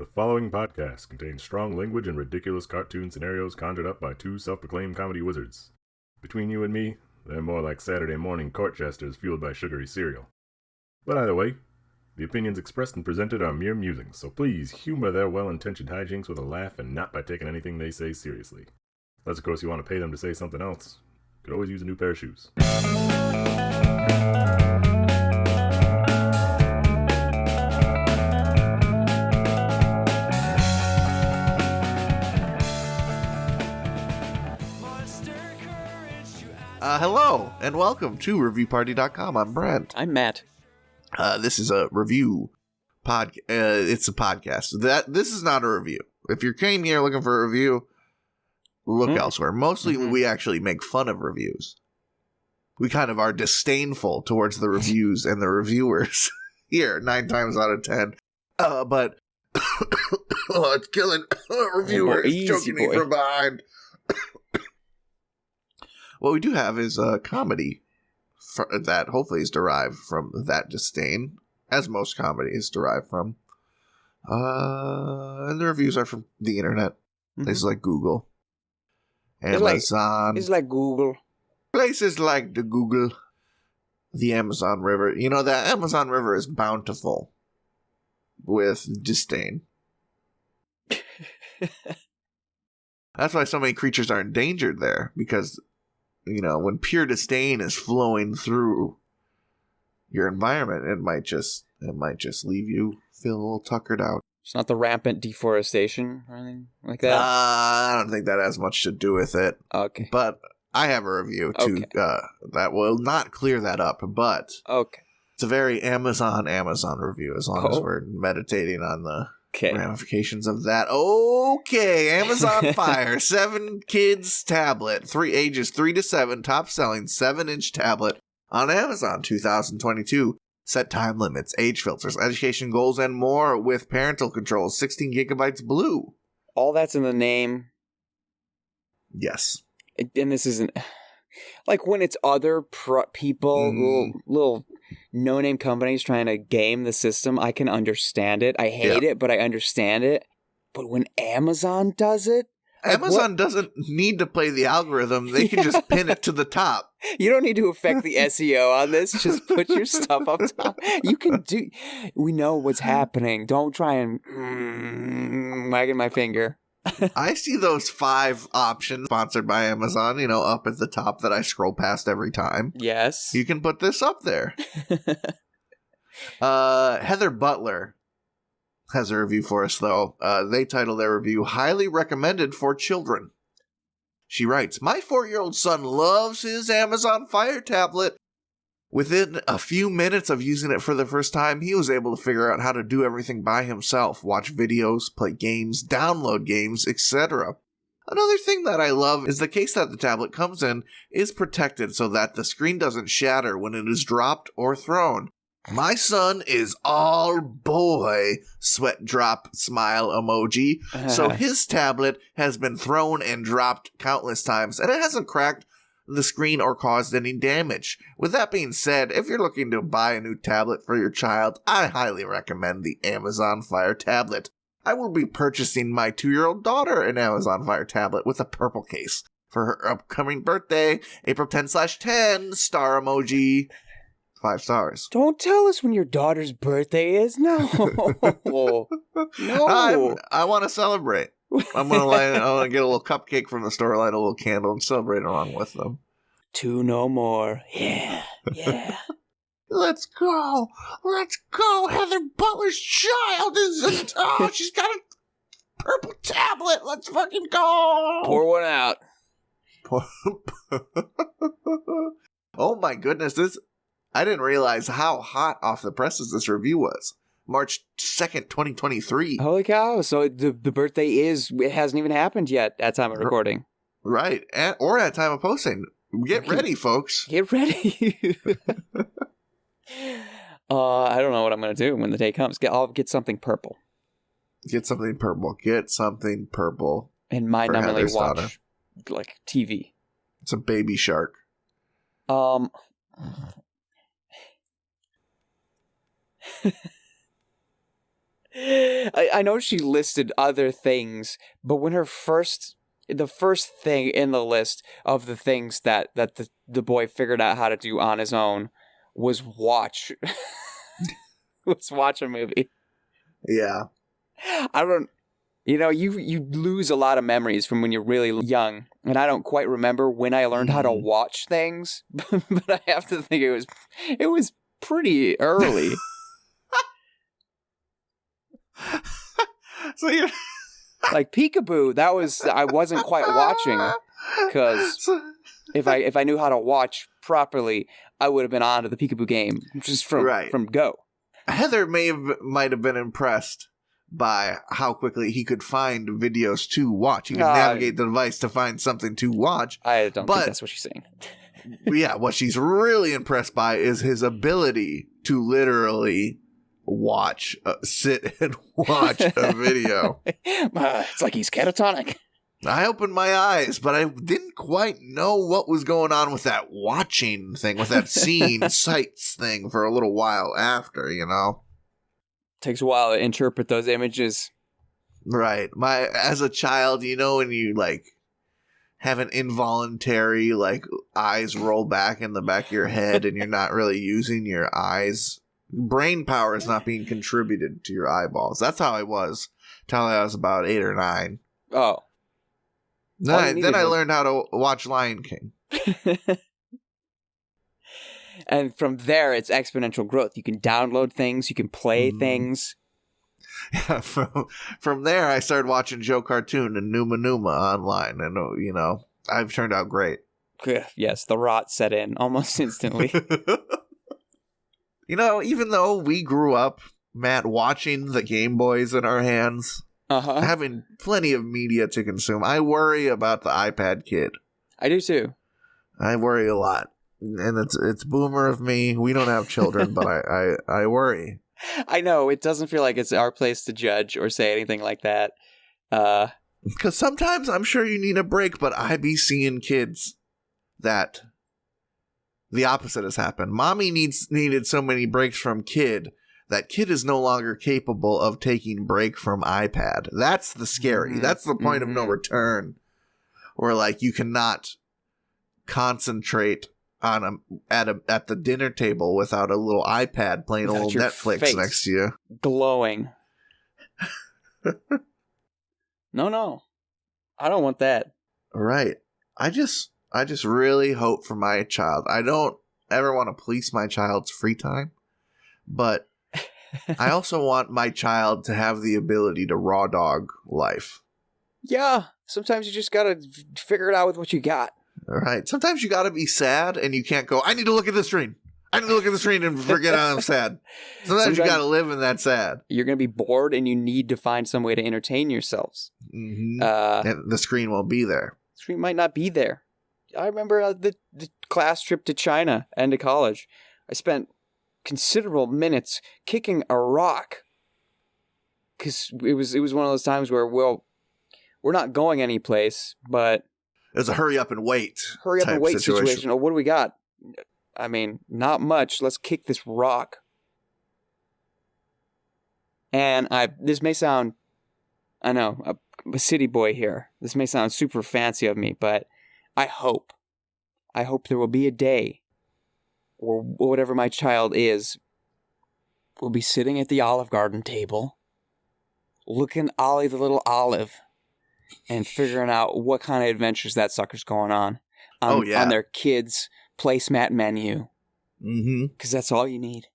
The following podcast contains strong language and ridiculous cartoon scenarios conjured up by two self-proclaimed comedy wizards. Between you and me, they're more like Saturday morning court jesters fueled by sugary cereal. But either way, the opinions expressed and presented are mere musings, so please humor their well-intentioned hijinks with a laugh and not by taking anything they say seriously. Unless, of course, you want to pay them to say something else. Could always use a new pair of shoes. Hello, and welcome to ReviewParty.com. I'm Brent. I'm Matt. This is a review it's a podcast. This is not a review. If you came here looking for a review, look elsewhere. Mostly we actually make fun of reviews. We kind of are disdainful towards the reviews and the reviewers here, 9 times out of 10. But it's killing reviewers. It's choking me from behind. What we do have is a comedy that hopefully is derived from that disdain, as most comedy is derived from. And the reviews are from the internet, places like Google, Amazon. It's like Google. Places like the Google, the Amazon River. You know, the Amazon River is bountiful with disdain. That's why so many creatures are endangered there, because... you know, when pure disdain is flowing through your environment, it might just leave you feeling a little tuckered out. It's not the rampant deforestation or anything like that? I don't think that has much to do with it. Okay. But I have a review that will not clear that up, but okay. It's a very Amazon review, as long as we're meditating on the ramifications of that. Okay, Amazon Fire, 7 kids tablet, ages 3 to 7, top selling 7-inch tablet on Amazon 2022. Set time limits, age filters, education goals, and more with parental controls. 16 gigabytes blue. All that's in the name. Yes. And this isn't like when it's other people, little no-name companies trying to game the system. I can understand it. I hate it, but I understand it. But when Amazon does it, Amazon doesn't need to play the algorithm. They can just pin it to the top. You don't need to affect the SEO on this. Just put your stuff up top. You can do. We know what's happening. Don't try and wagging my finger. I see those 5 options sponsored by Amazon, you know, up at the top that I scroll past every time. Yes. You can put this up there. Heather Butler has a review for us, though. They title their review, Highly Recommended for Children. She writes, my 4-year-old son loves his Amazon Fire tablet. Within a few minutes of using it for the first time, he was able to figure out how to do everything by himself, watch videos, play games, download games, etc. Another thing that I love is the case that the tablet comes in is protected so that the screen doesn't shatter when it is dropped or thrown. My son is all boy, sweat drop smile emoji, so his tablet has been thrown and dropped countless times, and it hasn't cracked the screen or caused any damage. With that being said, if you're looking to buy a new tablet for your child, I highly recommend the Amazon Fire tablet. I will be purchasing my 2-year-old daughter an Amazon Fire tablet with a purple case for her upcoming birthday, April 10/10, star emoji, 5 stars. Don't tell us when your daughter's birthday is. No. No. I want to celebrate. I'm gonna get a little cupcake from the store, light a little candle, and celebrate along with them. 2 no more. Yeah. Let's go. Heather Butler's child is she's got a purple tablet. Let's fucking go. Pour one out. Oh my goodness, I didn't realize how hot off the presses this review was. March 2nd, 2023. Holy cow. So the birthday it hasn't even happened yet at time of recording. Right. Or at time of posting. Get ready, folks. Get ready. I don't know what I'm going to do when the day comes. I'll get something purple. Get something purple. And mind-numbingly watch like TV. It's a baby shark. I know she listed other things, but when the first thing in the list of the things that the boy figured out how to do on his own was watch a movie. Yeah. I don't. You lose a lot of memories from when you're really young, and I don't quite remember when I learned how to watch things, but I have to think it was pretty early. So you like Peekaboo, I wasn't quite watching, because if I knew how to watch properly, I would have been on to the Peekaboo game just from go. Heather might have been impressed by how quickly he could find videos to watch. He could navigate the device to find something to watch. I don't think that's what she's saying. Yeah, what she's really impressed by is his ability to literally sit and watch a video. It's like he's catatonic. I opened my eyes, but I didn't quite know what was going on with that watching thing, with that seeing sights thing for a little while after, Takes a while to interpret those images. Right. As a child, when you have an involuntary eyes roll back in the back of your head and you're not really using your eyes. Brain power is not being contributed to your eyeballs. That's how I was till I was about 8 or 9. Oh. Then I learned how to watch Lion King. And from there, it's exponential growth. You can download things. You can play things. Yeah, from there, I started watching Joe Cartoon and Numa Numa online. And, I've turned out great. Yes, the rot set in almost instantly. Even though we grew up, Matt, watching the Game Boys in our hands, having plenty of media to consume, I worry about the iPad kid. I do too. I worry a lot. And it's boomer of me. We don't have children, but I worry. I know. It doesn't feel like it's our place to judge or say anything like that. Because sometimes I'm sure you need a break, but I be seeing kids that the opposite has happened. Mommy needed so many breaks from kid that kid is no longer capable of taking break from iPad. That's the scary. That's the point of no return. Where you cannot concentrate on at the dinner table without a little iPad playing a little Netflix next to you, glowing. No, I don't want that. Right. I just really hope for my child. I don't ever want to police my child's free time, but I also want my child to have the ability to raw dog life. Yeah. Sometimes you just gotta figure it out with what you got. All right. Sometimes you got to be sad and you can't go, I need to look at the screen. I need to look at the screen and forget I'm sad. Sometimes you got to live in that sad. You're going to be bored and you need to find some way to entertain yourselves. Mm-hmm. And the screen won't be there. The screen might not be there. I remember the class trip to China and to college. I spent considerable minutes kicking a rock. Because it was one of those times where, we're not going anyplace, but... It's a hurry up and wait situation. Oh, what do we got? I mean, not much. Let's kick this rock. And this may sound, I know, a city boy here. This may sound super fancy of me, but I hope there will be a day or whatever my child is will be sitting at the Olive Garden table, looking Ollie the little olive, and figuring out what kind of adventures that sucker's going on their kids' placemat menu. Mm-hmm. Because that's all you need.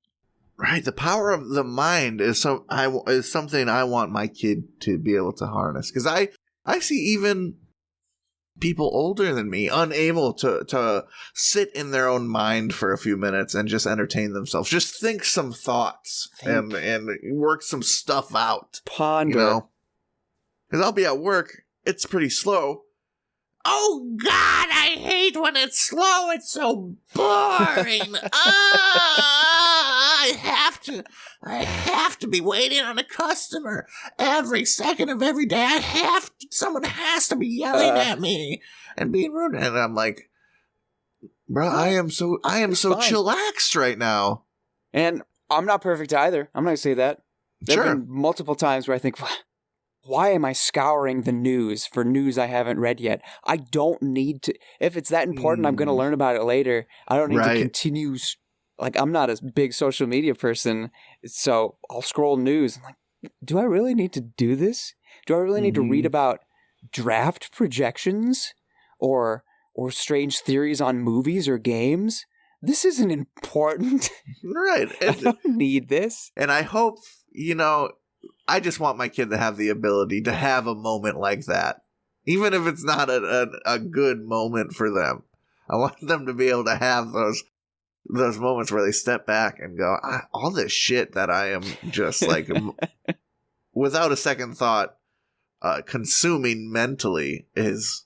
Right. The power of the mind is something I want my kid to be able to harness. Because I see even people older than me unable to sit in their own mind for a few minutes and just entertain themselves. Just think some thoughts and work some stuff out. Ponder. Because I'll be at work. It's pretty slow. Oh, God, I hate when it's slow. It's so boring. I have to be waiting on a customer every second of every day. Someone has to be yelling at me and being rude. And I'm like, bro, I am so chillaxed right now. And I'm not perfect either. I'm not going to say that. There have been multiple times where I think, why am I scouring the news for news I haven't read yet? I don't need to. If it's that important, I'm going to learn about it later. I don't need to continue. Like, I'm not a big social media person, so I'll scroll news. I'm like, do I really need to do this? Do I really need to read about draft projections or strange theories on movies or games? This isn't important. Right. I don't need this. And I hope, I just want my kid to have the ability to have a moment like that. Even if it's not a good moment for them. I want them to be able to have those moments where they step back and go, all this shit that I am just like, without a second thought, consuming mentally is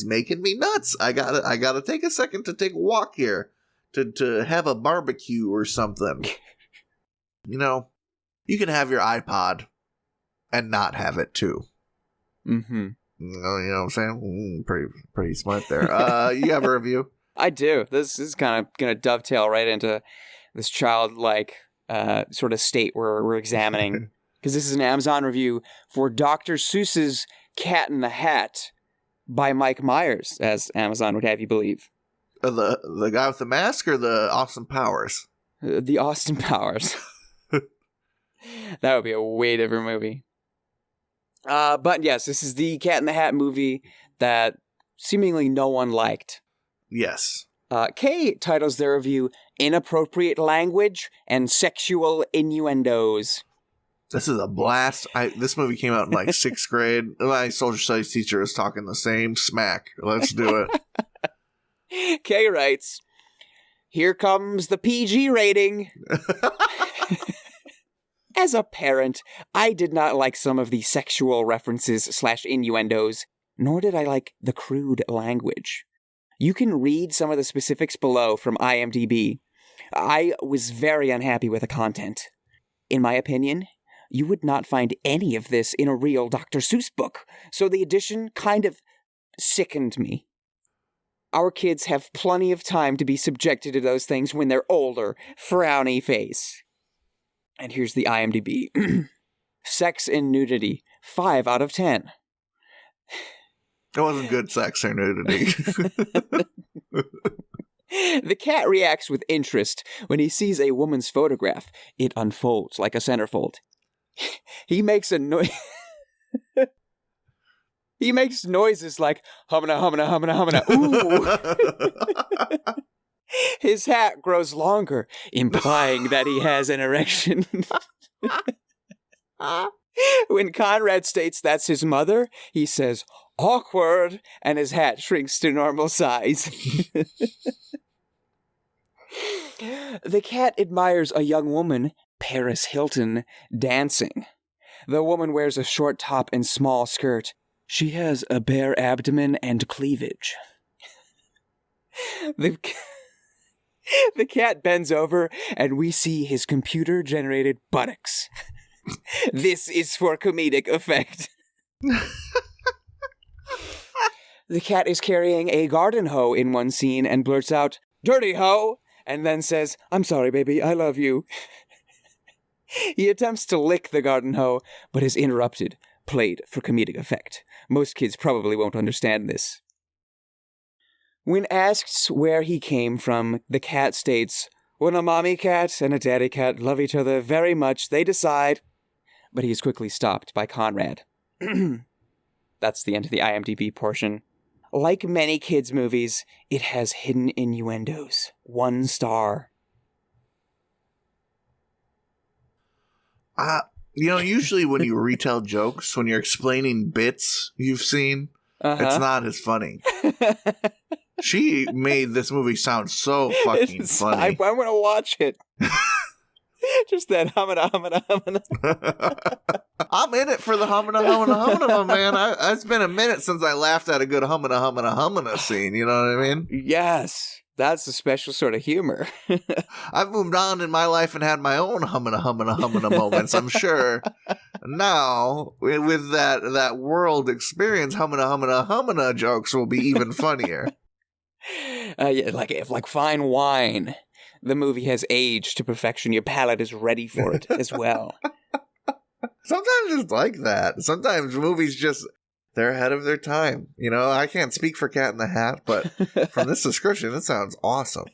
making me nuts. I gotta take a second to take a walk here, to have a barbecue or something. You can have your iPod and not have it too. Mm-hmm. You know what I'm saying? Pretty smart there. You have a review? I do. This is kind of going to dovetail right into this childlike sort of state we're examining. Because this is an Amazon review for Dr. Seuss's Cat in the Hat by Mike Myers, as Amazon would have you believe. The guy with the mask or the Austin Powers? The Austin Powers. That would be a way different movie. But yes, this is the Cat in the Hat movie that seemingly no one liked. Yes. Kay titles their review Inappropriate Language and Sexual Innuendos. This is a blast. This movie came out in like 6th grade. My social studies teacher was talking the same smack. Let's do it. Kay writes, here comes the PG rating. As a parent, I did not like some of the sexual references / innuendos, nor did I like the crude language. You can read some of the specifics below from IMDb. I was very unhappy with the content. In my opinion, you would not find any of this in a real Dr. Seuss book, so the addition kind of sickened me. Our kids have plenty of time to be subjected to those things when they're older. Frowny face. And here's the IMDb. Sex and nudity, 5 out of 10. It wasn't good sex or nudity. The cat reacts with interest when he sees a woman's photograph. It unfolds like a centerfold. He makes a noise. He makes noises like humana, humana, humana, humana. Ooh. His hat grows longer, implying that he has an erection. When Conrad states that's his mother, he says, awkward, and his hat shrinks to normal size. The cat admires a young woman, Paris Hilton, dancing. The woman wears a short top and small skirt. She has a bare abdomen and cleavage. The cat bends over, and we see his computer-generated buttocks. This is for comedic effect. The cat is carrying a garden hoe in one scene and blurts out, dirty hoe, and then says, I'm sorry, baby, I love you. He attempts to lick the garden hoe, but is interrupted, played for comedic effect. Most kids probably won't understand this. When asked where he came from, the cat states, when a mommy cat and a daddy cat love each other very much, they decide... But he is quickly stopped by Conrad. That's the end of the IMDb portion. Like many kids' movies, it has hidden innuendos. 1 star. Usually when you retell jokes, when you're explaining bits you've seen, it's not as funny. She made this movie sound so fucking funny. I'm going to watch it. Just that humana, humana, humana. I'm in it for the humana, humana, humana, man. It's been a minute since I laughed at a good humana, humana, humana scene. You know what I mean? Yes. That's a special sort of humor. I've moved on in my life and had my own humana, humana, humana moments, I'm sure. Now, with that world experience, humana, humana, humana jokes will be even funnier. Yeah, like fine wine. the movie has aged to perfection. Your palate is ready for it as well. Sometimes it's like that. Sometimes movies just, they're ahead of their time. You know, I can't speak for Cat in the Hat, but from this description, it sounds awesome.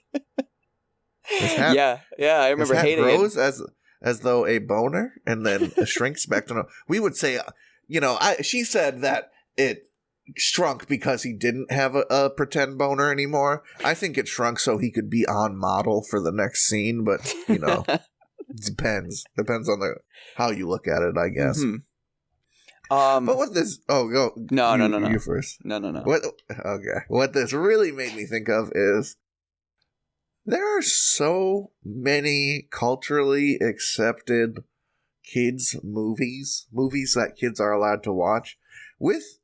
Yeah, I remember hating grows it. as though a boner, and then shrinks back to no. We would say, you know, she said that it shrunk because he didn't have a pretend boner anymore. I think it shrunk so he could be on model for the next scene, but you know, it depends on how you look at it, I guess. Mm-hmm. But what this? Oh, go. No. You first. No. What this really made me think of is there are so many culturally accepted kids movies that kids are allowed to watch with,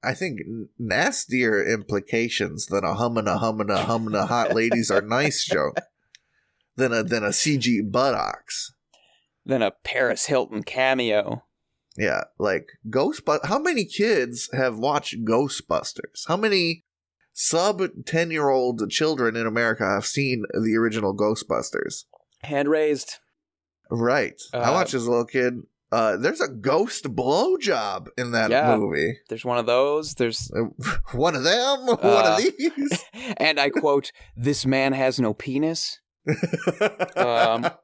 I think, nastier implications than a hummina hot ladies are nice joke than a CG buttocks. Than a Paris Hilton cameo. Yeah, like Ghostbusters. How many kids have watched Ghostbusters? How many sub 10-year-old children in America have seen the original Ghostbusters? Hand raised. Right. I watched as a little kid. There's a ghost blowjob in that movie. There's one of those. There's one of them. One of these. And I quote, "This man has no penis." What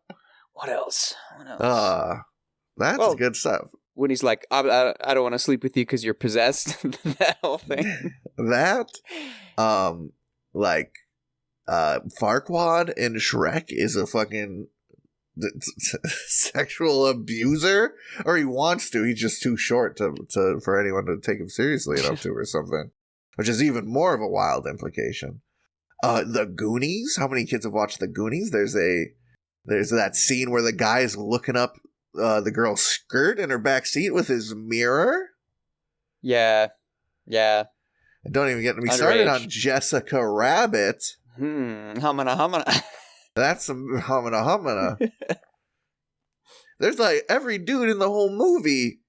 else? That's good stuff. When he's like, I don't want to sleep with you because you're possessed. That whole thing. That, Farquaad in Shrek is a fucking sexual abuser, or he wants to. He's just too short for anyone to take him seriously enough to, or something. Which is even more of a wild implication. The Goonies. How many kids have watched The Goonies? There's that scene where the guy is looking up the girl's skirt in her back seat with his mirror. Yeah. And don't even get me started on Jessica Rabbit. Humana. That's some humana. There's like every dude in the whole movie,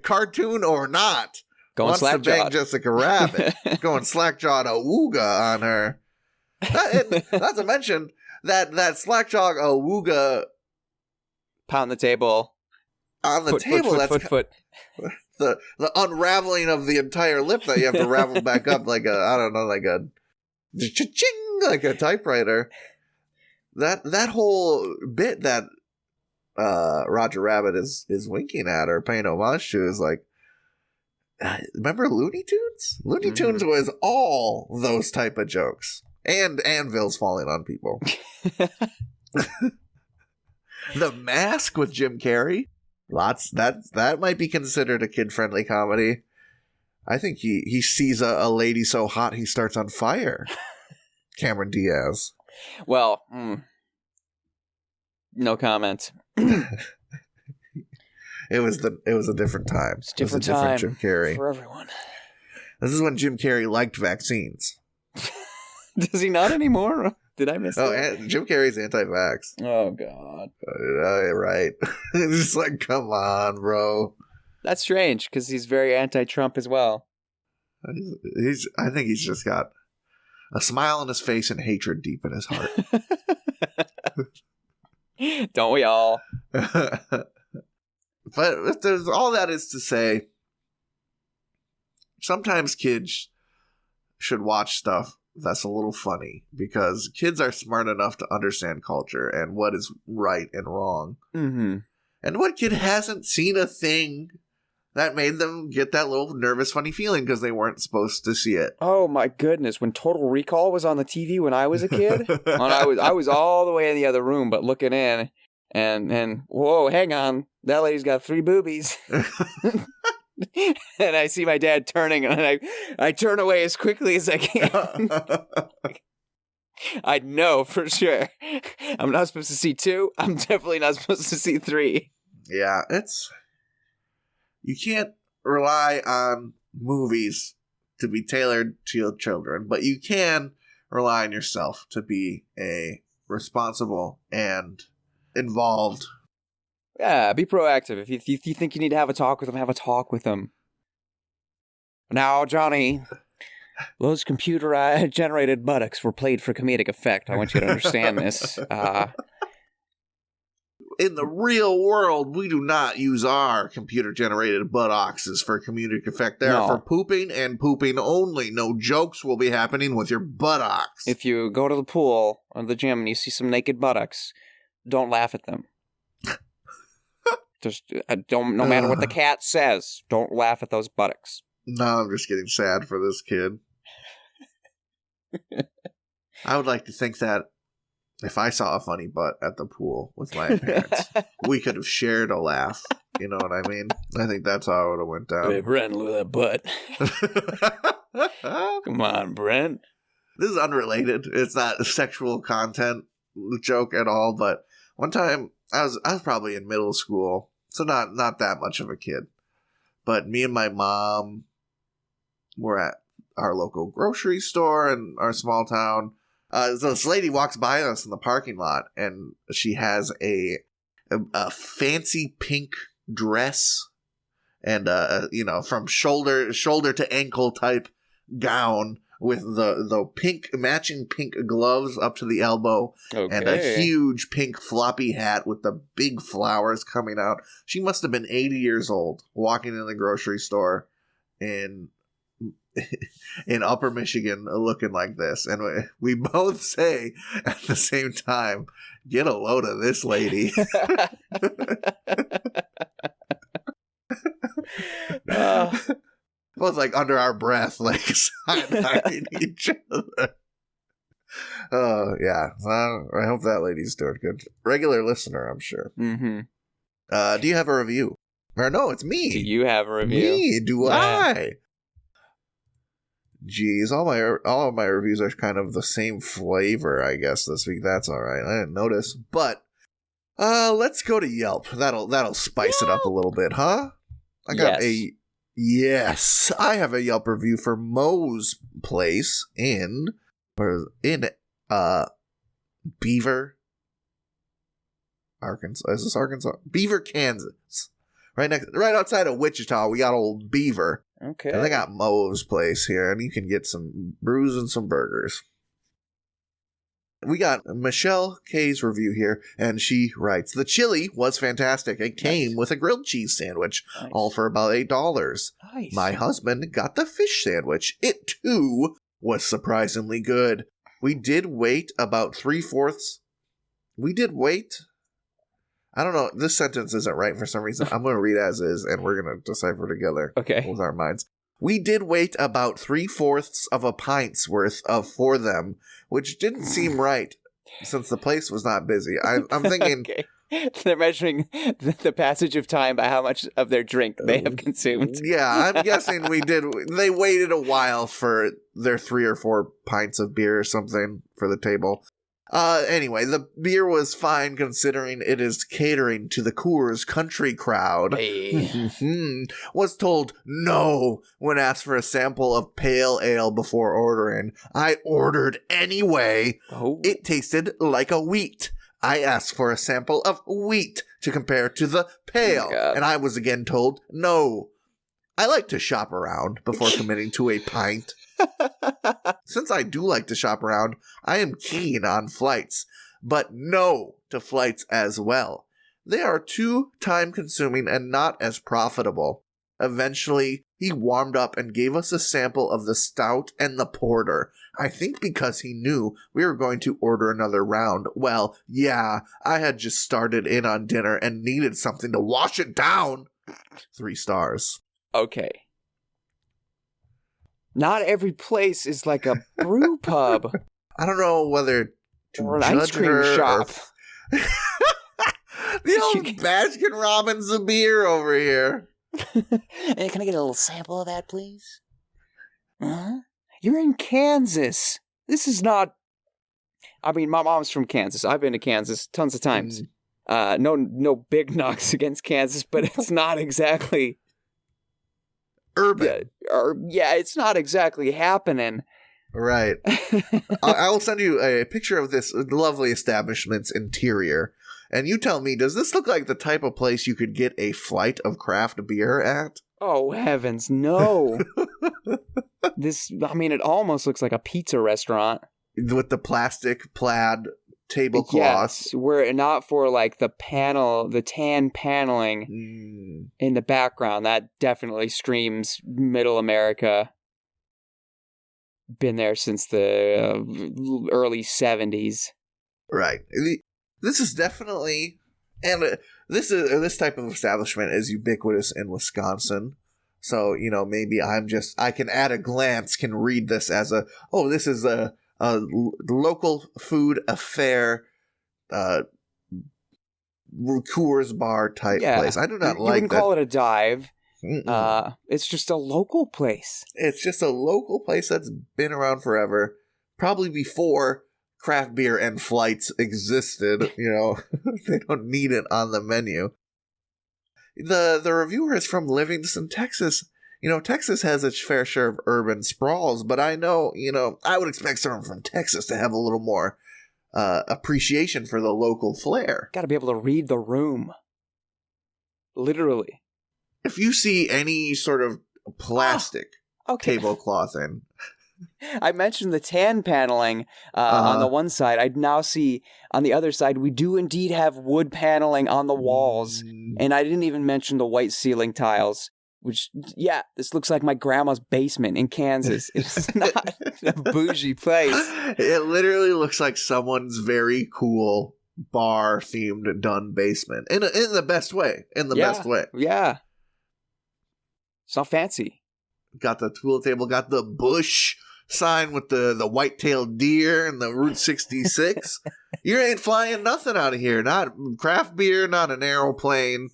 cartoon or not, wants to bang Jessica Rabbit. Going slack-jawed awooga on her. Not to mention that slack-jawed awooga pound the table. On the table, foot. The unraveling of the entire lip that you have to ravel back up like a cha-ching, like a typewriter. That whole bit that Roger Rabbit is winking at or paying homage to is like, remember Looney Tunes? Looney Tunes was all those type of jokes. And anvils falling on people. The Mask with Jim Carrey. That might be considered a kid-friendly comedy. I think he sees a lady so hot he starts on fire. Cameron Diaz. Well, no comment. It was a different time. It's a different time Jim Carrey for everyone. This is when Jim Carrey liked vaccines. Does he not anymore? Did I miss that? And Jim Carrey's anti-vax. Oh, God. Right. It's just like, come on, bro. That's strange, because he's very anti-Trump as well. I think he's just got a smile on his face and hatred deep in his heart. Don't we all? But if there's all that is to say, sometimes kids should watch stuff that's a little funny, because kids are smart enough to understand culture and what is right and wrong. Mm-hmm. And what kid hasn't seen a thing that made them get that little nervous, funny feeling because they weren't supposed to see it? Oh my goodness! When Total Recall was on the TV when I was a kid, I was all the way in the other room, but looking in, and whoa, hang on, that lady's got 3 boobies. And I see my dad turning, and I turn away as quickly as I can. I know for sure. I'm not supposed to see 2. I'm definitely not supposed to see 3. Yeah, you can't rely on movies to be tailored to your children, but you can rely on yourself to be a responsible and involved. Yeah, be proactive. If you think you need to have a talk with them, have a talk with them. Now, Johnny, Those computer-generated buttocks were played for comedic effect. I want you to understand this. In the real world, we do not use our computer-generated buttocks for comedic effect. They are for pooping and pooping only. No jokes will be happening with your buttocks. If you go to the pool or the gym and you see some naked buttocks, don't laugh at them. Just no matter what the cat says, don't laugh at those buttocks. No, I'm just getting sad for this kid. I would like to think that if I saw a funny butt at the pool with my parents, we could have shared a laugh. You know what I mean? I think that's how it would have went down. Hey, Brent, look at that butt. Come on, Brent. This is unrelated. It's not a sexual content joke at all. But one time, I was probably in middle school, so not that much of a kid. But me and my mom were at our local grocery store in our small town. So this lady walks by us in the parking lot, and she has a fancy pink dress and from shoulder to ankle type gown with the pink matching pink gloves up to the elbow, and a huge pink floppy hat with the big flowers coming out. She must have been 80 years old walking in the grocery store in Upper Michigan looking like this, and we both say at the same time, get a load of this lady. Both like under our breath, like side-eyeing each other. Oh yeah, I hope that lady's doing good. Regular listener, I'm sure. Mm-hmm. Do you have a review? Or no, it's me. Do you have a review? Me? Do I? Geez, all of my reviews are kind of the same flavor, I guess, this week. That's all right. I didn't notice. But let's go to Yelp. That'll spice it up a little bit, huh? Yes, I have a Yelp review for Moe's Place in Beaver, Arkansas. Is this Arkansas? Beaver, Kansas. Right outside of Wichita, we got old Beaver. Okay. And they got Moe's Place here, and you can get some brews and some burgers. We got Michelle K's review here, and she writes, the chili was fantastic. It came with a grilled cheese sandwich, all for about $8. Nice. My husband got the fish sandwich. It, too, was surprisingly good. We did wait about 3/4. We did wait. I don't know. This sentence isn't right for some reason. I'm going to read as is, and we're going to decipher together with our minds. We did wait about 3/4 of a pint's worth for them, which didn't seem right since the place was not busy. I'm thinking... They're measuring the passage of time by how much of their drink they have consumed. Yeah, I'm guessing they waited a while for their 3 or 4 pints of beer or something for the table. Anyway, the beer was fine considering it is catering to the Coors country crowd. Hey. Was told no when asked for a sample of pale ale before ordering. I ordered anyway. Oh. It tasted like a wheat. I asked for a sample of wheat to compare to the pale, and I was again told no. I like to shop around before committing to a pint. Since I do like to shop around, I am keen on flights, but no to flights as well. They are too time-consuming and not as profitable. Eventually, he warmed up and gave us a sample of the stout and the porter. I think because he knew we were going to order another round. Well, yeah, I had just started in on dinner and needed something to wash it down. 3 stars. Okay. Not every place is like a brew pub. I don't know whether to or an judge ice cream her shop. The old Baskin Robbins of beer over here. Hey, can I get a little sample of that, please? Huh? You're in Kansas. This is not... I mean, my mom's from Kansas. I've been to Kansas tons of times. No big knocks against Kansas, but it's not exactly... urban. Yeah, it's not exactly happening. Right. I will send you a picture of this lovely establishment's interior, and you tell me, does this look like the type of place you could get a flight of craft beer at? Oh, heavens, no. It almost looks like a pizza restaurant. With the plastic plaid tablecloth. Yes, were it not for like the tan paneling in the background, that definitely screams middle America. Been there since the early 70s. Right. This is definitely, and this type of establishment is ubiquitous in Wisconsin. So, maybe I can at a glance can read this as this is a local food affair, Coors bar type place. I do not you like wouldn't that. call it a dive. It's just a local place. It's just a local place that's been around forever, probably before craft beer and flights existed. They don't need it on the menu. The reviewer is from Livingston, Texas. Texas has its fair share of urban sprawls, but I know, I would expect someone from Texas to have a little more appreciation for the local flair. Got to be able to read the room. Literally. If you see any sort of plastic tablecloth in. I mentioned the tan paneling on the one side. I now see on the other side, we do indeed have wood paneling on the walls. And I didn't even mention the white ceiling tiles, which, this looks like my grandma's basement in Kansas. It's not a bougie place. It literally looks like someone's very cool bar-themed done basement. In the best way. Best way. Yeah. It's not fancy. Got the tool table, got the Bush sign with the white-tailed deer and the Route 66. You ain't flying nothing out of here. Not craft beer, not an aeroplane,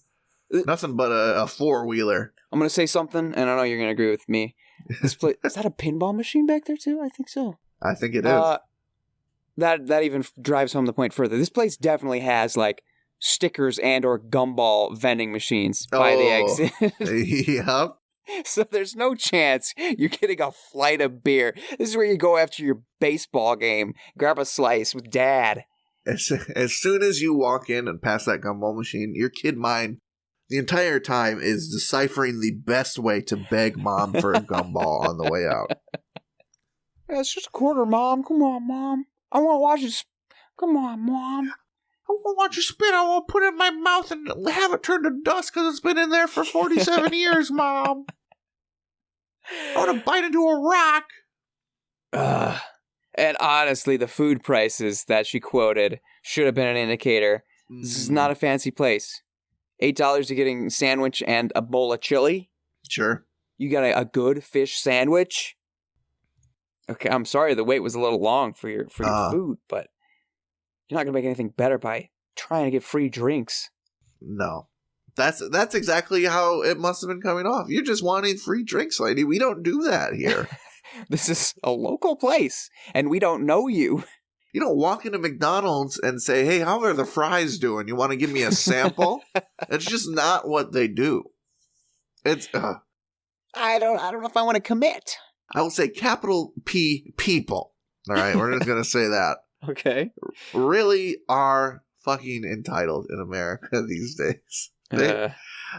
nothing but a four-wheeler. I'm going to say something, and I know you're going to agree with me. This place, is that a pinball machine back there, too? I think so. I think it is. That even drives home the point further. This place definitely has, like, stickers and or gumball vending machines by the exit. Yep. So there's no chance you're getting a flight of beer. This is where you go after your baseball game, grab a slice with Dad. As soon as you walk in and pass that gumball machine, your kid mind, the entire time, is deciphering the best way to beg Mom for a gumball on the way out. It's just a quarter, Mom. Come on, Mom. I want to watch it. Come on, Mom. I want to watch it spin. I want to put it in my mouth and have it turn to dust because it's been in there for 47 years, Mom. I want to bite into a rock. And honestly, the food prices that she quoted should have been an indicator. This is not a fancy place. $8 to getting a sandwich and a bowl of chili. Sure. You got a good fish sandwich. Okay, I'm sorry the wait was a little long for your food, but you're not going to make anything better by trying to get free drinks. No. That's exactly how it must have been coming off. You're just wanting free drinks, lady. We don't do that here. This is a local place, and we don't know you. You don't walk into McDonald's and say, hey, how are the fries doing? You want to give me a sample? It's just not what they do. It's I don't know if I want to commit. I will say capital P people. All right, we're just going to say that. Okay. Really are fucking entitled in America these days.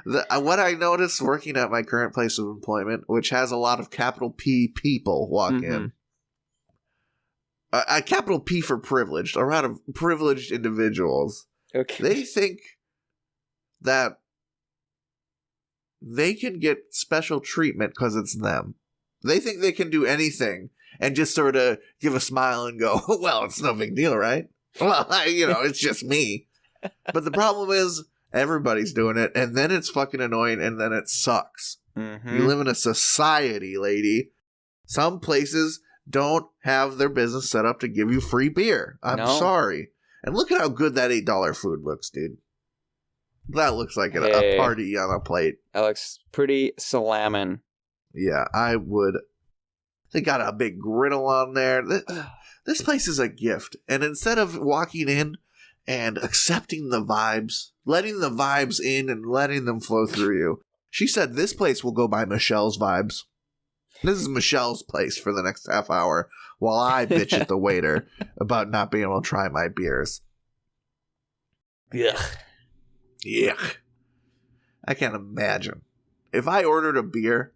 What I noticed working at my current place of employment, which has a lot of capital P people walk in, a capital P for privileged, a lot of privileged individuals. Okay. They think that they can get special treatment because it's them. They think they can do anything and just sort of give a smile and go, well, it's no big deal, right? Well, it's just me. But the problem is everybody's doing it, and then it's fucking annoying, and then it sucks. Mm-hmm. You live in a society, lady. Some places don't have their business set up to give you free beer. I'm sorry. And look at how good that $8 food looks, dude. That looks like a party on a plate. That looks pretty salamin'. Yeah, I would. They got a big griddle on there. This place is a gift. And instead of walking in and accepting the vibes, letting the vibes in and letting them flow through you, she said this place will go by Michelle's vibes. This is Michelle's place for the next half hour while I bitch at the waiter about not being able to try my beers. Yuck. Yuck. I can't imagine. If I ordered a beer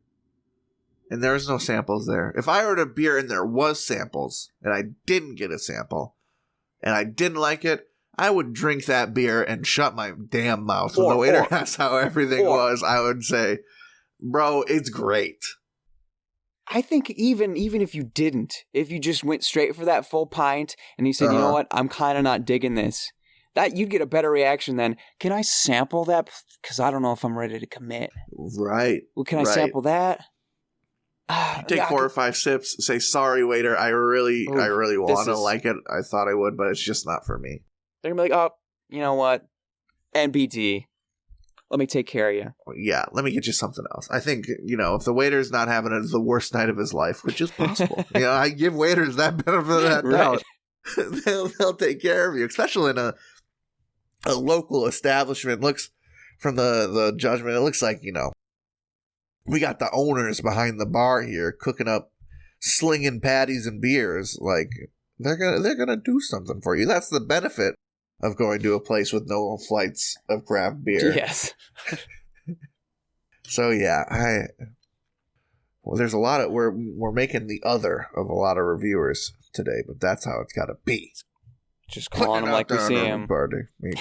and there was no samples there. If I ordered a beer and there was samples, and I didn't get a sample, and I didn't like it, I would drink that beer and shut my damn mouth. When the waiter asked how everything was, I would say, bro, it's great. I think even if you didn't, if you just went straight for that full pint and you said, you know what, I'm kind of not digging this, that you'd get a better reaction than, can I sample that? Because I don't know if I'm ready to commit. Right. Well, can I sample that? You take 4 or 5 sips, say, sorry, waiter, I really want to like it. I thought I would, but it's just not for me. They're going to be like, oh, you know what? NBD. Let me take care of you. Yeah, let me get you something else. I think, if the waiter's not having it, it's the worst night of his life, which is possible. I give waiters that benefit of that doubt. They'll take care of you, especially in a local establishment. Looks from the judgment, it looks like, we got the owners behind the bar here cooking up, slinging patties and beers. Like, they're gonna do something for you. That's the benefit of going to a place with no flights of craft beer. Yes. So yeah, there's a lot of we're making the other of a lot of reviewers today, but that's how it's got to be. Just calling them like we see them.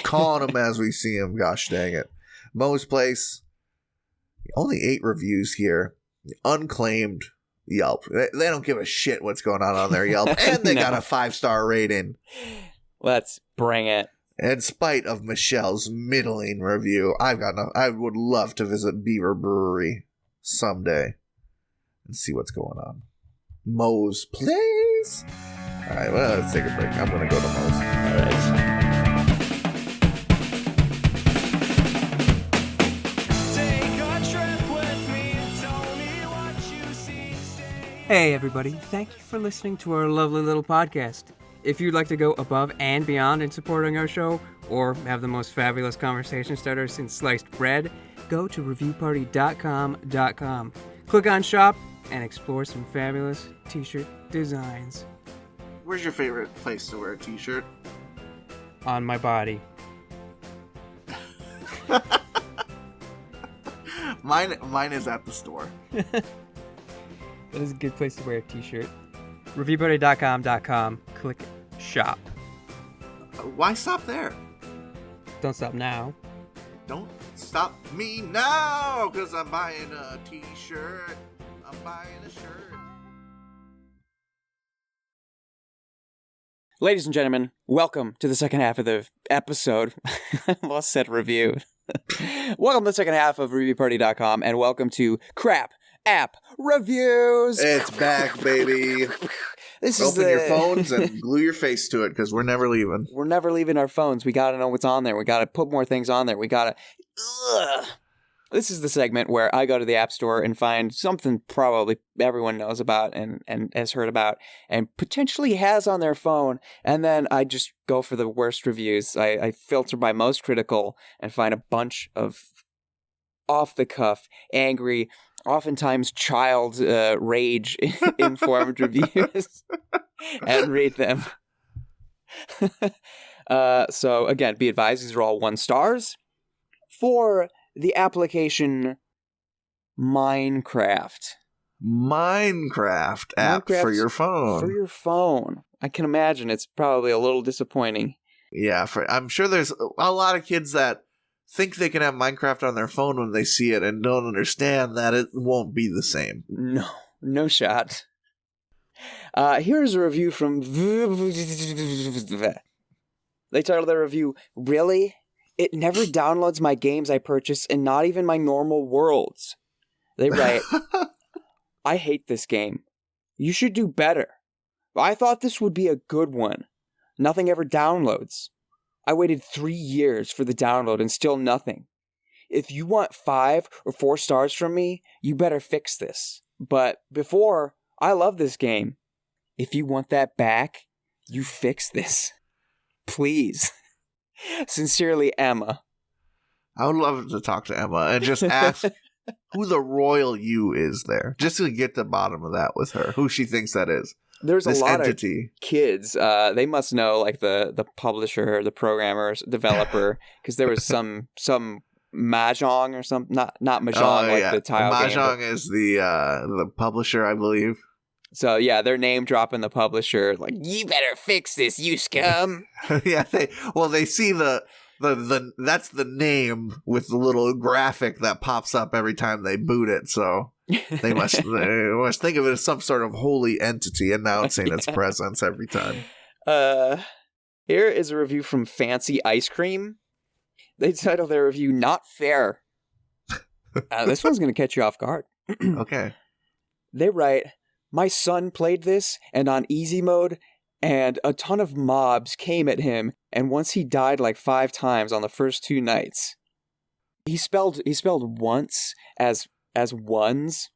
Calling them as we see them. Gosh dang it, Moe's Place. Only 8 reviews here. Unclaimed Yelp. They don't give a shit what's going on their Yelp, and they got a 5-star rating. Let's bring it. In spite of Michelle's middling review, I would love to visit Beaver Brewery someday and see what's going on. Moe's Place. All right, well, let's take a break. I'm going to go to Moe's. All right. Hey everybody, thank you for listening to our lovely little podcast. If you'd like to go above and beyond in supporting our show, or have the most fabulous conversation starter since sliced bread, go to reviewparty.com. Click on shop and explore some fabulous t-shirt designs. Where's your favorite place to wear a t-shirt? On my body. Mine is at the store. That is a good place to wear a t-shirt. Reviewparty.com. Click shop. Why stop there? Don't stop now. Don't stop me now, because I'm buying a t-shirt. I'm buying a shirt. Ladies and gentlemen, welcome to the second half of the episode. I almost said review. Welcome to the second half of reviewparty.com, and welcome to Crap App Reviews. It's back, baby. Open your phones and glue your face to it, because we're never leaving. We're never leaving our phones. We got to know what's on there. We got to put more things on there. We got to... This is the segment where I go to the App Store and find something probably everyone knows about and has heard about and potentially has on their phone, and then I just go for the worst reviews. I filter by most critical and find a bunch of off-the-cuff, angry, oftentimes child rage-informed reviews and read them. So, again, be advised, these are all 1 stars. For the application Minecraft app for your phone. For your phone. I can imagine it's probably a little disappointing. Yeah, I'm sure there's a lot of kids that think they can have Minecraft on their phone when they see it and don't understand that it won't be the same. No shot. Here's a review from... They titled their review, Really? It never downloads my games I purchase and not even my normal worlds. They write, I hate this game. You should do better. I thought this would be a good one. Nothing ever downloads. I waited 3 years for the download and still nothing. If you want 5 or 4 stars from me, you better fix this. But before, I love this game. If you want that back, you fix this. Please. Sincerely, Emma. I would love to talk to Emma and just ask who the royal you is there. Just to get to the bottom of that with her. Who she thinks that is. There's this a lot entity. Of kids. They must know, like, the publisher, the programmer, developer, because there was some Mahjong or something. Not Mahjong, the tile game. Mahjong is the publisher, I believe. So yeah, they're name dropping the publisher, like, you better fix this, you scum. Yeah, they see the that's the name with the little graphic that pops up every time they boot it. So they must think of it as some sort of holy entity announcing its presence every time. Here is a review from Fancy Ice Cream. They title their review "Not Fair." This one's going to catch you off guard. Okay. They write, "My son played this and on easy mode, and a ton of mobs came at him, and once he died like 5 times on the first 2 nights." He spelled once as ones.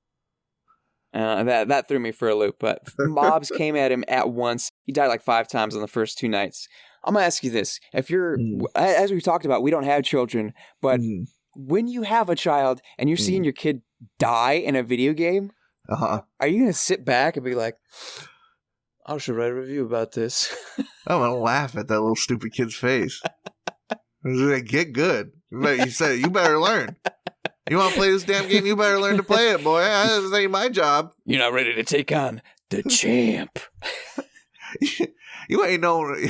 That threw me for a loop, but mobs came at him at once. He died like 5 times on the first 2 nights. I'm going to ask you this. If you're, as we've talked about, we don't have children, but when you have a child and you're seeing your kid die in a video game, are you going to sit back and be like, I should write a review about this? I'm going to laugh at that little stupid kid's face. Like, get good. You said you better learn. You want to play this damn game? You better learn to play it, boy. This ain't my job. You're not ready to take on the champ. You ain't known.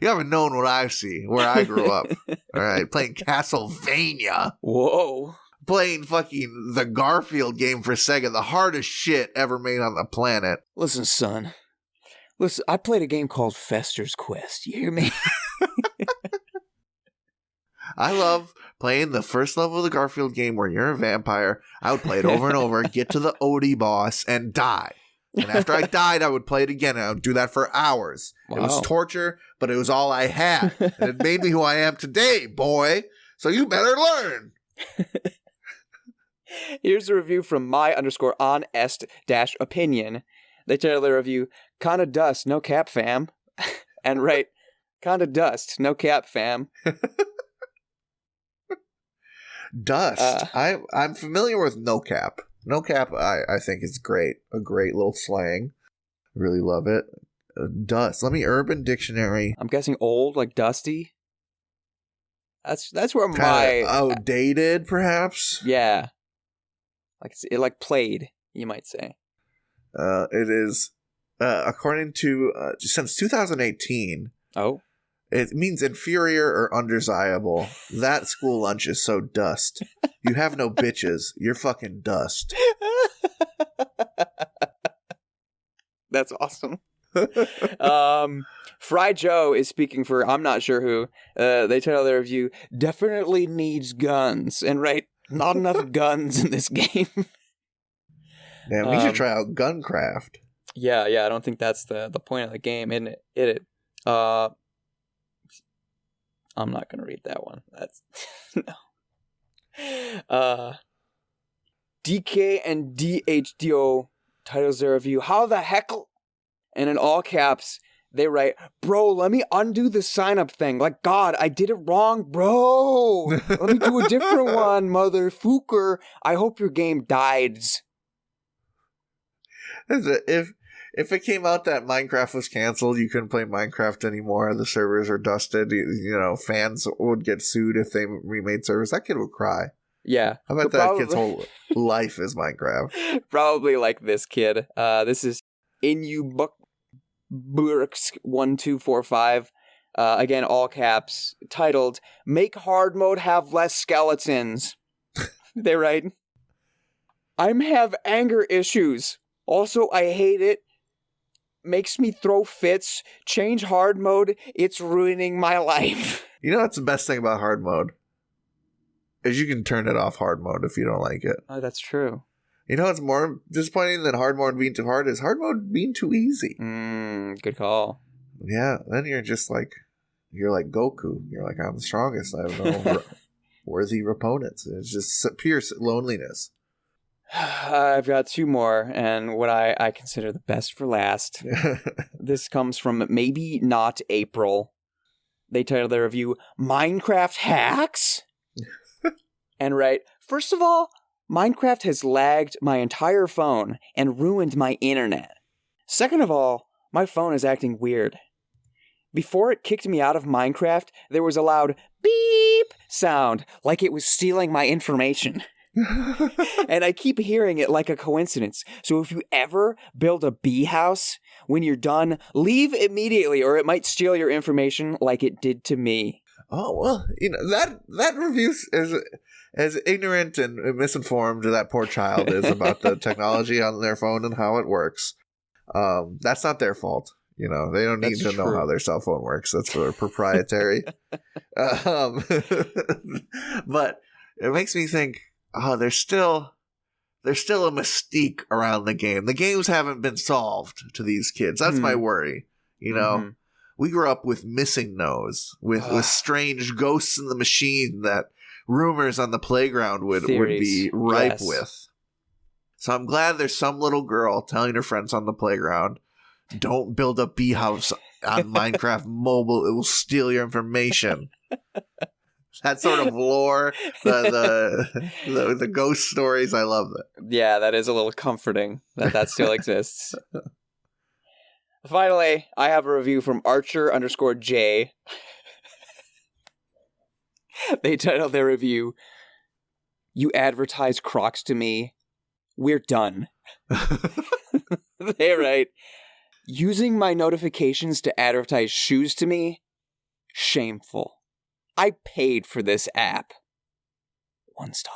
You haven't known what I see where I grew up. All right, playing Castlevania. Whoa. Playing fucking the Garfield game for Sega, the hardest shit ever made on the planet. Listen, son. Listen, I played a game called Fester's Quest. You hear me? I love playing the first level of the Garfield game where you're a vampire. I would play it over and over, get to the Odie boss, and die. And after I died, I would play it again, and I would do that for hours. Wow. It was torture, but it was all I had. And it made me who I am today, boy. So you better learn. Here's a review from my_honest-opinion. They title their review, "Kinda dust, no cap, fam." And right, kinda dust, no cap, fam. Dust. I'm familiar with no cap. No cap, I think is great. A great little slang. Really love it. Dust. Let me Urban Dictionary. I'm guessing old, like dusty. That's where my outdated, perhaps. Yeah. Like played, you might say. It is according to since 2018. Oh. It means inferior or undesirable. That school lunch is so dust. You have no bitches. You're fucking dust. That's awesome. Fry Joe is speaking for I'm not sure who. They title their review, "Definitely needs guns." And right, not enough guns in this game. Damn, we should try out Guncraft. Yeah, I don't think that's the point of the game, isn't it? I'm not going to read that one. That's no. DK and DHDO titles their review, "How the heckle?" And in all caps, they write, "Bro, let me undo the sign-up thing. Like, God, I did it wrong, bro. Let me do a different one, motherfucker. I hope your game dies." If it came out that Minecraft was canceled, you couldn't play Minecraft anymore, the servers are dusted, fans would get sued if they remade servers, that kid would cry. Yeah. How about that kid's whole life is Minecraft? Probably like this kid. This is Inubux1245. Again, all caps, titled, "Make hard mode have less skeletons." They write, "I'm have anger issues. Also, I hate it. Makes me throw fits. Change hard mode. It's ruining my life." You know what's the best thing about hard mode? Is you can turn it off hard mode if you don't like it. Oh, that's true. You know what's more disappointing than hard mode being too hard is hard mode being too easy. Good call. Yeah, then you're just like, you're like Goku. You're like, I'm the strongest. I have no worthy opponents. It's just pure loneliness. I've got 2 more, and what I consider the best for last. This comes from Maybe Not April. They title their review, "Minecraft Hacks?" And right, first of all, Minecraft has lagged my entire phone and ruined my internet. Second of all, my phone is acting weird. before it kicked me out of Minecraft, there was a loud beep sound, like it was stealing my information. And I keep hearing it like a coincidence. So if you ever build a bee house, when you're done, leave immediately or it might steal your information like it did to me. Oh, well, that review is as ignorant and misinformed that poor child is about the technology on their phone and how it works. That's not their fault. They don't need to know how their cell phone works. That's for proprietary. But it makes me think, there's still a mystique around the game. The games haven't been solved to these kids. That's my worry. Mm-hmm. We grew up with missing nose, with strange ghosts in the machine that rumors on the playground would be ripe with. So I'm glad there's some little girl telling her friends on the playground, don't build a bee house on Minecraft Mobile. It will steal your information. That sort of lore, the ghost stories, I love it. Yeah, that is a little comforting that still exists. Finally, I have a review from Archer_J. They titled their review, "You advertise Crocs to me. We're done." They write, "Using my notifications to advertise shoes to me? Shameful. I paid for this app. 1 star."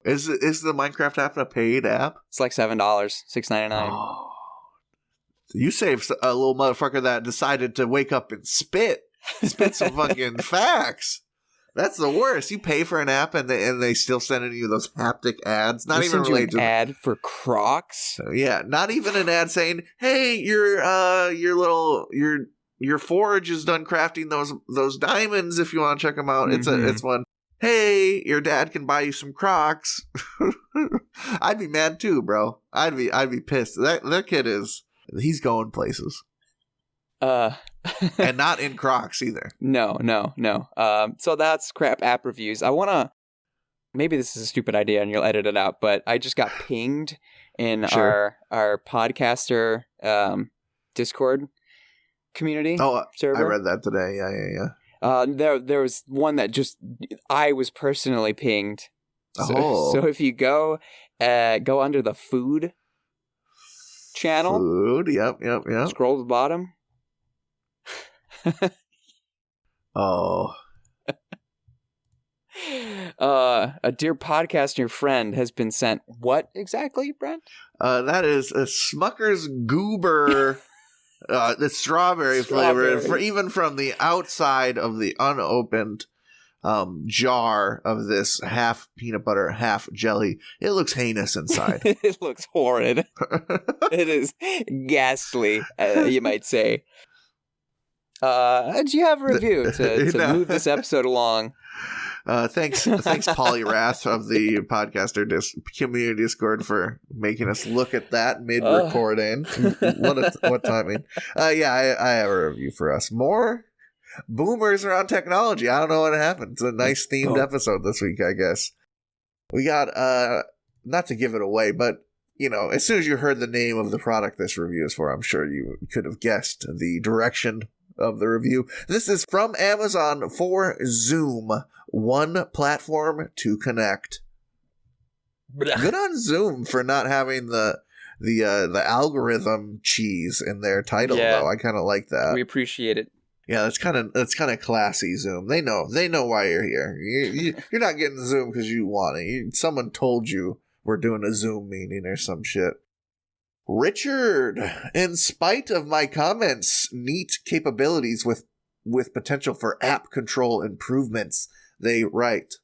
Is the Minecraft app a paid app? It's like $7, $6.99. Oh. You saved a little motherfucker that decided to wake up and spit some fucking facts. That's the worst. You pay for an app and they still sending you those haptic ads. Not even related to an ad for Crocs. Yeah, not even an ad saying, "Hey, your forge is done crafting those diamonds. If you want to check them out." Mm-hmm. It's one. "Hey, your dad can buy you some Crocs." I'd be mad too, bro. I'd be pissed. That kid he's going places. And not in Crocs either. No. So that's crap app reviews. I want to, maybe this is a stupid idea and you'll edit it out, but I just got pinged in our podcaster Discord community. Oh, server. I read that today. Yeah. There was one that I was personally pinged. So if you go under the food channel. Food, yep. Scroll to the bottom. Oh. A dear podcaster friend has been sent what exactly, Brent? That is a Smucker's Goober, the strawberry flavor, even from the outside of the unopened jar of this half peanut butter, half jelly. It looks heinous inside. It looks horrid. It is ghastly, you might say. Do you have a review to move this episode along? Thanks, Polyrath of the podcaster community Discord for making us look at that mid-recording. What timing? Yeah, I have a review for us. More boomers around technology. I don't know what happened. It's a nice themed episode this week, I guess. We got, not to give it away, but, as soon as you heard the name of the product this review is for, I'm sure you could have guessed the direction of the review. This is from Amazon for Zoom. One platform to connect. Good on Zoom for not having the algorithm cheese in their title, though. I kind of like that. We appreciate it. Yeah, that's kind of classy. Zoom. They know why you're here. You're not getting Zoom because you want it. Someone told you we're doing a Zoom meeting or some shit. Richard, in spite of my comments, neat capabilities with potential for app control improvements, they write,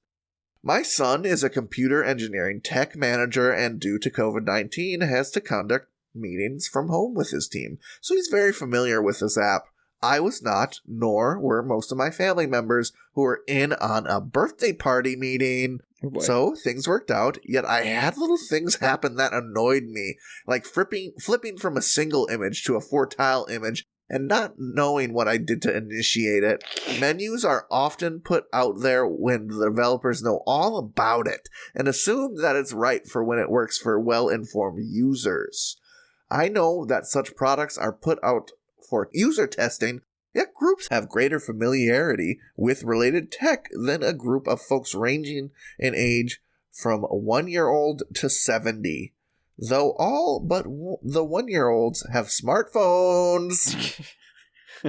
"My son is a computer engineering tech manager and due to COVID-19 has to conduct meetings from home with his team, so he's very familiar with this app. I was not, nor were most of my family members who were in on a birthday party meeting. So things worked out, yet I had little things happen that annoyed me, like flipping from a single image to a 4-tile image and not knowing what I did to initiate it. Menus are often put out there when the developers know all about it and assume that it's right for when it works for well-informed users. I know that such products are put out for user testing, Yet groups have greater familiarity with related tech than a group of folks ranging in age from 1-year-old to 70. Though all but the 1-year-olds have smartphones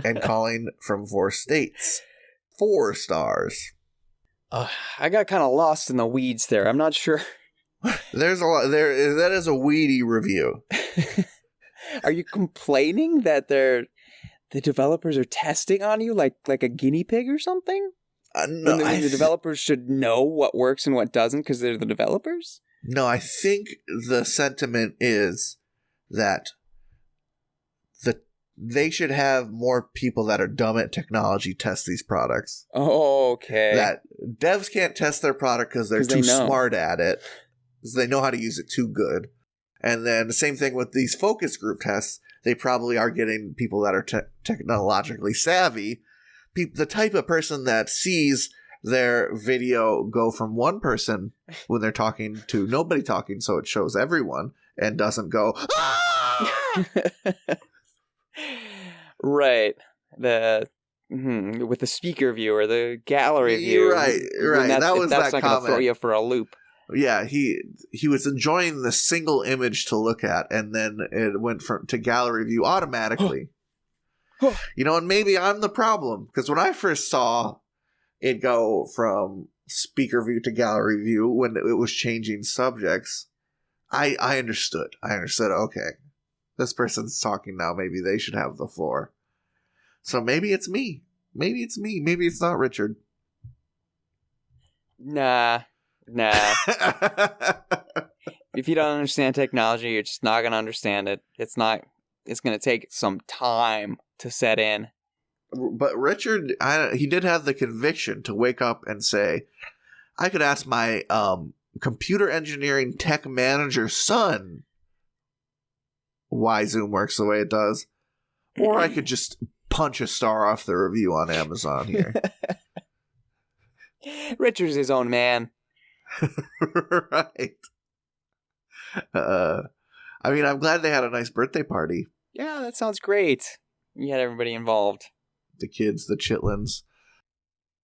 and calling from 4 states. 4 stars. I got kind of lost in the weeds there. I'm not sure. There's a lot there. That is a weedy review. Are you complaining that the developers are testing on you like a guinea pig or something? No, the developers should know what works and what doesn't because they're the developers? No, I think the sentiment is that they should have more people that are dumb at technology test these products. Oh, okay. That devs can't test their product because they're too smart at it. Because they know how to use it too good. And then the same thing with these focus group tests. They probably are getting people that are technologically savvy. The type of person that sees their video go from one person when they're talking to nobody talking, so it shows everyone, and doesn't go, ah! Right. With the speaker view or the gallery view. Right. That's not going to throw you for a loop. Yeah, he was enjoying the single image to look at, and then it went to gallery view automatically. And maybe I'm the problem, because when I first saw it go from speaker view to gallery view when it was changing subjects, I understood. Okay, this person's talking now. Maybe they should have the floor. So maybe it's me. Maybe it's not Richard. Nah. If you don't understand technology, you're just not going to understand it. It's going to take some time to set in. But Richard, he did have the conviction to wake up and say, I could ask my computer engineering tech manager son why Zoom works the way it does. Or I could just punch a star off the review on Amazon here. Richard's his own man. Right. I'm glad they had a nice birthday party. Yeah, that sounds great. You had everybody involved. The kids, the chitlins.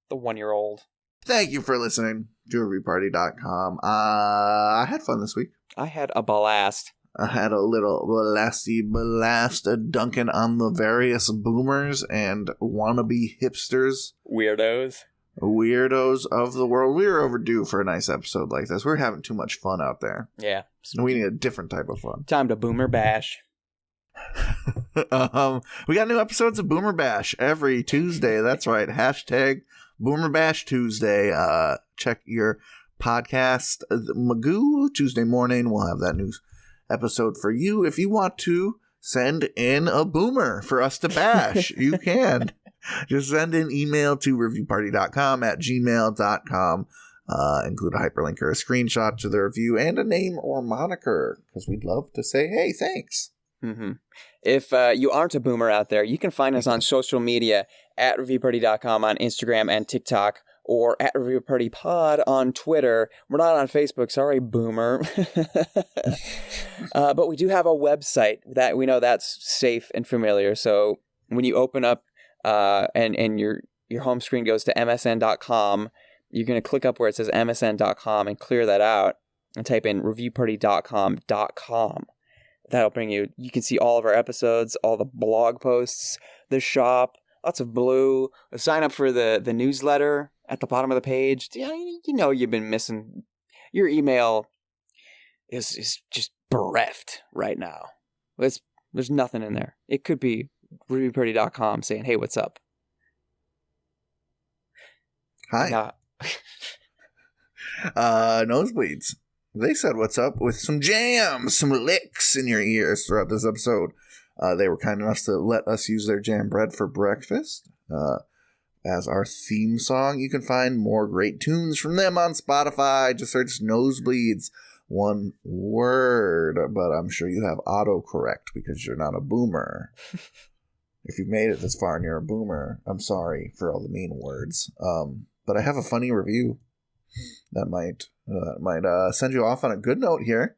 The 1-year-old. Thank you for listening to reviewparty.com. I had fun this week. I had a blast. I had a little blast dunking on the various boomers and wannabe hipsters. Weirdos of the world. We were overdue for a nice episode like this. We're having too much fun out there. Yeah. We need a different type of fun. Time to boomer bash. We got new episodes of Boomer Bash every Tuesday. That's right. Hashtag Boomer Bash Tuesday. Check your podcast Magoo Tuesday morning. We'll have that news episode for you. If you want to send in a boomer for us to bash, you can. Just send an email to reviewparty.com@gmail.com. Include a hyperlink or a screenshot to the review and a name or moniker, because we'd love to say, hey, thanks. Mm-hmm. If you aren't a boomer out there, you can find us on social media at reviewparty.com on Instagram and TikTok, or at reviewpartypod on Twitter. We're not on Facebook, sorry, boomer. But we do have a website that we know that's safe and familiar. So when you open up and your home screen goes to msn.com, you're going to click up where it says msn.com and clear that out and type in reviewparty.com. That'll bring you can see all of our episodes, all the blog posts, the shop, lots of blue. Sign up for the newsletter at the bottom of the page. You've been missing. Your email is just bereft right now. There's nothing in there. It could be reviewparty.com saying, hey, what's up? Hi. Nosebleeds. They said what's up with some jams, some licks in your ears throughout this episode. They were kind enough to let us use their jam bread for breakfast as our theme song. You can find more great tunes from them on Spotify. Just search Nosebleeds, one word. But I'm sure you have autocorrect because you're not a boomer. If you've made it this far and you're a boomer, I'm sorry for all the mean words. But I have a funny review that might send you off on a good note here.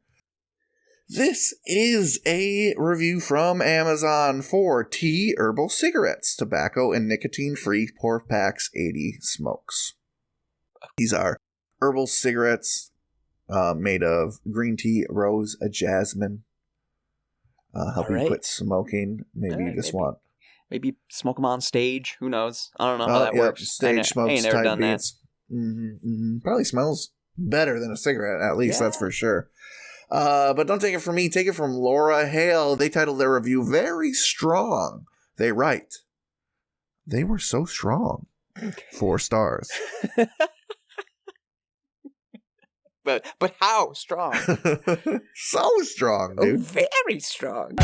This is a review from Amazon for tea herbal cigarettes, tobacco and nicotine-free 4-packs 80 smokes. These are herbal cigarettes made of green tea, rose, jasmine. Help you quit smoking. Maybe you just want... Maybe smoke them on stage. Who knows? I don't know how that works. Stage smokes I ain't never type done beats. Probably smells better than a cigarette, at least, that's for sure. But don't take it from me. Take it from Laura Hale. They titled their review, Very Strong. They write, they were so strong. 4 stars. But how strong? So strong, dude. Oh, very strong.